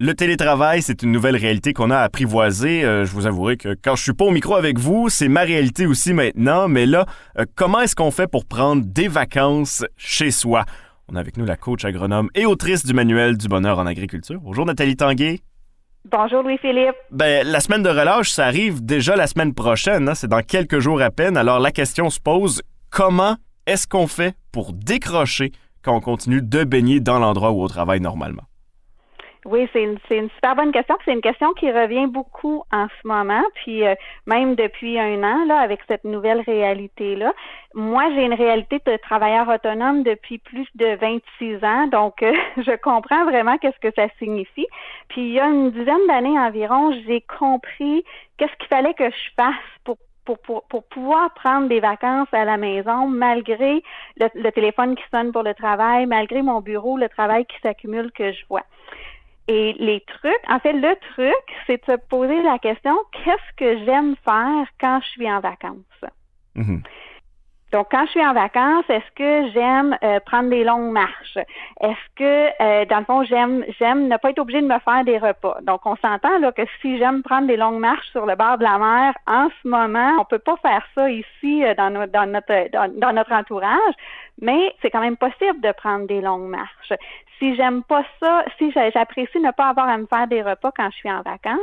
Le télétravail, c'est une nouvelle réalité qu'on a apprivoisée. Je vous avouerai que quand je suis pas au micro avec vous, c'est ma réalité aussi maintenant. Mais là, comment est-ce qu'on fait pour prendre des vacances chez soi? On a avec nous la coach agronome et autrice du Manuel du bonheur en agriculture. Bonjour Nathalie Tanguay. Bonjour Louis-Philippe. La semaine de relâche, ça arrive déjà la semaine prochaine. Hein? C'est dans quelques jours à peine. Alors la question se pose, comment est-ce qu'on fait pour décrocher quand on continue de baigner dans l'endroit où on travaille normalement? Oui, c'est une super bonne question. C'est une question qui revient beaucoup en ce moment, puis même depuis un an, là, avec cette nouvelle réalité-là. Moi, j'ai une réalité de travailleur autonome depuis plus de 26 ans, donc je comprends vraiment qu'est-ce que ça signifie. Puis il y a une dizaine d'années environ, j'ai compris qu'est-ce qu'il fallait que je fasse pour pouvoir prendre des vacances à la maison, malgré le téléphone qui sonne pour le travail, malgré mon bureau, le travail qui s'accumule que je vois. Et le truc, c'est de se poser la question, qu'est-ce que j'aime faire quand je suis en vacances? Mm-hmm. Donc, quand je suis en vacances, est-ce que j'aime prendre des longues marches? Est-ce que, dans le fond, j'aime ne pas être obligée de me faire des repas? Donc, on s'entend là que si j'aime prendre des longues marches sur le bord de la mer, en ce moment, on peut pas faire ça ici dans notre entourage, mais c'est quand même possible de prendre des longues marches. Si j'aime pas ça, si j'apprécie ne pas avoir à me faire des repas quand je suis en vacances,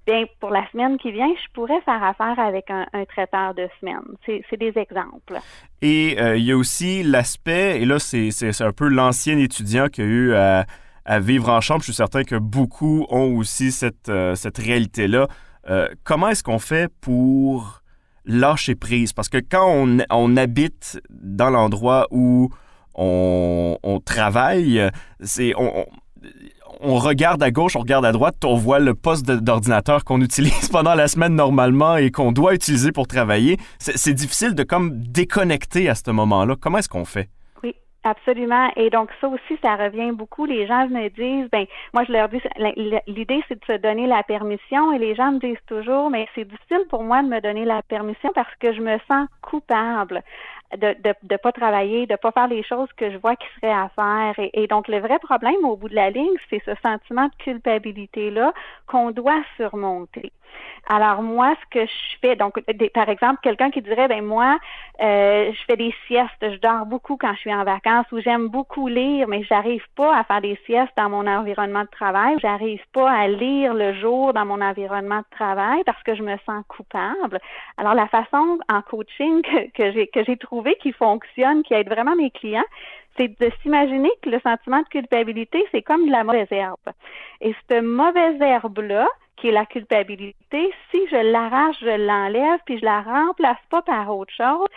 bien, pour la semaine qui vient, je pourrais faire affaire avec un traiteur de semaine. C'est des exemples. Et il y a aussi l'aspect, et là, c'est un peu l'ancien étudiant qui a eu à vivre en chambre. Je suis certain que beaucoup ont aussi cette réalité-là. Comment est-ce qu'on fait pour lâcher prise? Parce que quand on habite dans l'endroit où on travaille, on regarde à gauche, on regarde à droite, on voit le poste d'ordinateur qu'on utilise pendant la semaine normalement et qu'on doit utiliser pour travailler. C'est difficile de comme déconnecter à ce moment-là. Comment est-ce qu'on fait? Oui, absolument. Et donc ça aussi, ça revient beaucoup. Les gens me disent, moi je leur dis, l'idée c'est de se donner la permission et les gens me disent toujours, mais c'est difficile pour moi de me donner la permission parce que je me sens coupable de pas travailler, de pas faire les choses que je vois qui seraient à faire. Et donc, le vrai problème au bout de la ligne, c'est ce sentiment de culpabilité-là qu'on doit surmonter. Alors, moi, ce que je fais, donc, par exemple, quelqu'un qui dirait, moi, je fais des siestes, je dors beaucoup quand je suis en vacances ou j'aime beaucoup lire, mais j'arrive pas à faire des siestes dans mon environnement de travail. J'arrive pas à lire le jour dans mon environnement de travail parce que je me sens coupable. Alors, la façon en coaching que j'ai trouvé qui fonctionne, qui aide vraiment mes clients, c'est de s'imaginer que le sentiment de culpabilité, c'est comme de la mauvaise herbe. Et cette mauvaise herbe-là, qui est la culpabilité, si je l'arrache, je l'enlève, puis je la remplace pas par autre chose,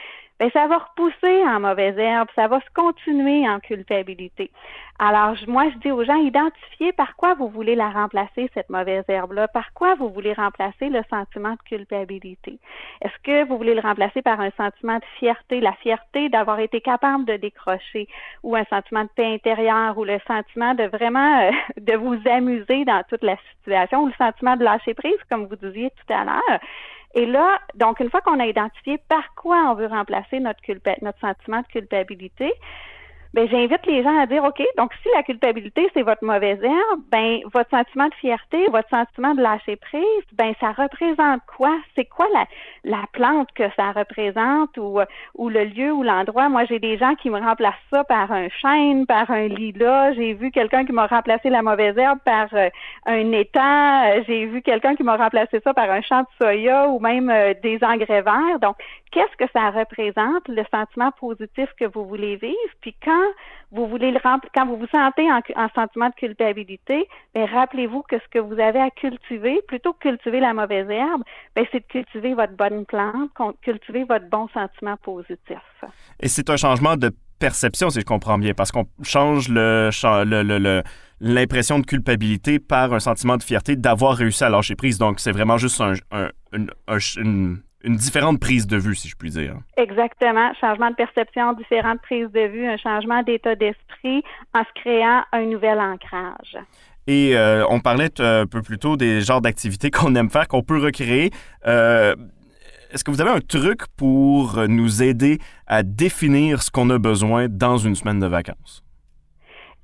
ça va repousser en mauvaise herbe, ça va se continuer en culpabilité. Alors, moi, je dis aux gens, identifiez par quoi vous voulez la remplacer, cette mauvaise herbe-là, par quoi vous voulez remplacer le sentiment de culpabilité. Est-ce que vous voulez le remplacer par un sentiment de fierté, la fierté d'avoir été capable de décrocher, ou un sentiment de paix intérieure, ou le sentiment de vraiment de vous amuser dans toute la situation, ou le sentiment de lâcher prise, comme vous disiez tout à l'heure. Et là, donc, une fois qu'on a identifié par quoi on veut remplacer notre sentiment de culpabilité, j'invite les gens à dire, OK, donc si la culpabilité, c'est votre mauvaise herbe, votre sentiment de fierté, votre sentiment de lâcher prise, ça représente quoi? C'est quoi la plante que ça représente ou le lieu ou l'endroit? Moi, j'ai des gens qui me remplacent ça par un chêne, par un lilas. J'ai vu quelqu'un qui m'a remplacé la mauvaise herbe par un étang. J'ai vu quelqu'un qui m'a remplacé ça par un champ de soya ou même des engrais verts. Donc, qu'est-ce que ça représente, le sentiment positif que vous voulez vivre? Puis quand vous vous sentez en sentiment de culpabilité, rappelez-vous que ce que vous avez à cultiver, plutôt que cultiver la mauvaise herbe, c'est de cultiver votre bonne plante, cultiver votre bon sentiment positif. Et c'est un changement de perception, si je comprends bien, parce qu'on change l'impression de culpabilité par un sentiment de fierté d'avoir réussi à lâcher prise. Donc, c'est vraiment juste une différente prise de vue, si je puis dire. Exactement. Changement de perception, différente prise de vue, un changement d'état d'esprit en se créant un nouvel ancrage. Et on parlait un peu plus tôt des genres d'activités qu'on aime faire, qu'on peut recréer. Est-ce que vous avez un truc pour nous aider à définir ce qu'on a besoin dans une semaine de vacances?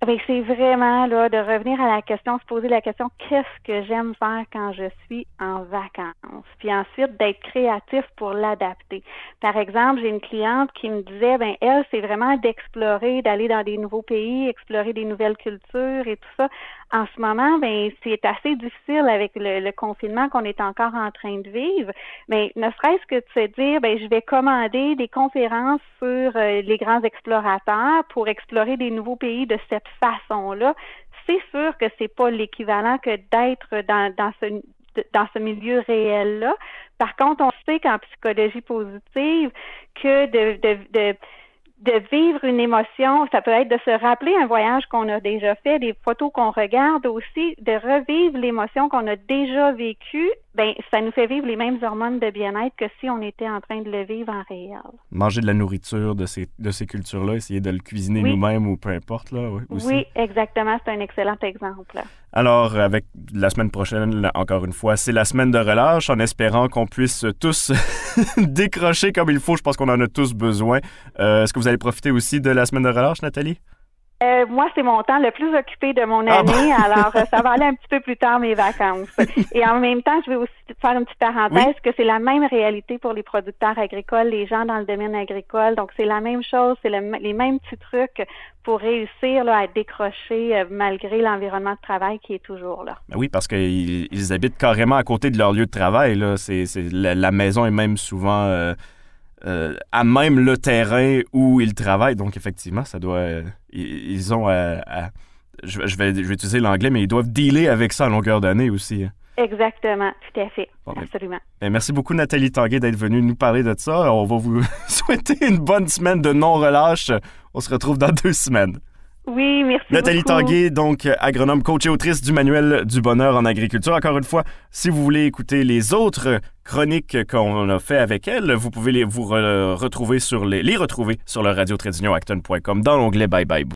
Ben, c'est vraiment là de revenir à la question, se poser la question, qu'est-ce que j'aime faire quand je suis en vacances? Puis ensuite, d'être créatif pour l'adapter. Par exemple, j'ai une cliente qui me disait, ben elle, c'est vraiment d'explorer, d'aller dans des nouveaux pays, explorer des nouvelles cultures et tout ça. En ce moment, ben c'est assez difficile avec le confinement qu'on est encore en train de vivre. Mais ne serait-ce que de se dire, ben je vais commander des conférences sur les grands explorateurs pour explorer des nouveaux pays de cette façon-là. C'est sûr que c'est pas l'équivalent que d'être dans ce milieu réel-là. Par contre, on sait qu'en psychologie positive que de vivre une émotion, ça peut être de se rappeler un voyage qu'on a déjà fait, des photos qu'on regarde aussi, de revivre l'émotion qu'on a déjà vécue, ben ça nous fait vivre les mêmes hormones de bien-être que si on était en train de le vivre en réel. Manger de la nourriture de ces cultures-là, essayer de le cuisiner nous-mêmes ou peu importe, là, aussi. Oui, exactement, c'est un excellent exemple. Alors, avec la semaine prochaine, encore une fois, c'est la semaine de relâche, en espérant qu'on puisse tous décrocher comme il faut. Je pense qu'on en a tous besoin. Est-ce que vous allez profiter aussi de la semaine de relâche, Nathalie? Moi, c'est mon temps le plus occupé de mon année, alors ça va aller un petit peu plus tard mes vacances. Et en même temps, je vais aussi faire une petite parenthèse que c'est la même réalité pour les producteurs agricoles, les gens dans le domaine agricole. Donc, c'est la même chose, c'est les mêmes petits trucs pour réussir là, à décrocher malgré l'environnement de travail qui est toujours là. Ben oui, parce qu'ils habitent carrément à côté de leur lieu de travail. Là. La maison est même souvent... à même le terrain où ils travaillent. Donc, effectivement, ça doit... ils ont je vais utiliser l'anglais, mais ils doivent dealer avec ça à longueur d'année aussi. Exactement, tout à fait. Bon, absolument. Merci beaucoup, Nathalie Tanguay, d'être venue nous parler de ça. On va vous souhaiter une bonne semaine de non-relâche. On se retrouve dans 2 semaines. Oui, merci Nathalie beaucoup. Tanguay, donc agronome, coach et autrice du Manuel du bonheur en agriculture. Encore une fois, si vous voulez écouter les autres chroniques qu'on a fait avec elle, vous pouvez les retrouver sur le radio-acton.com dans l'onglet Bye Bye.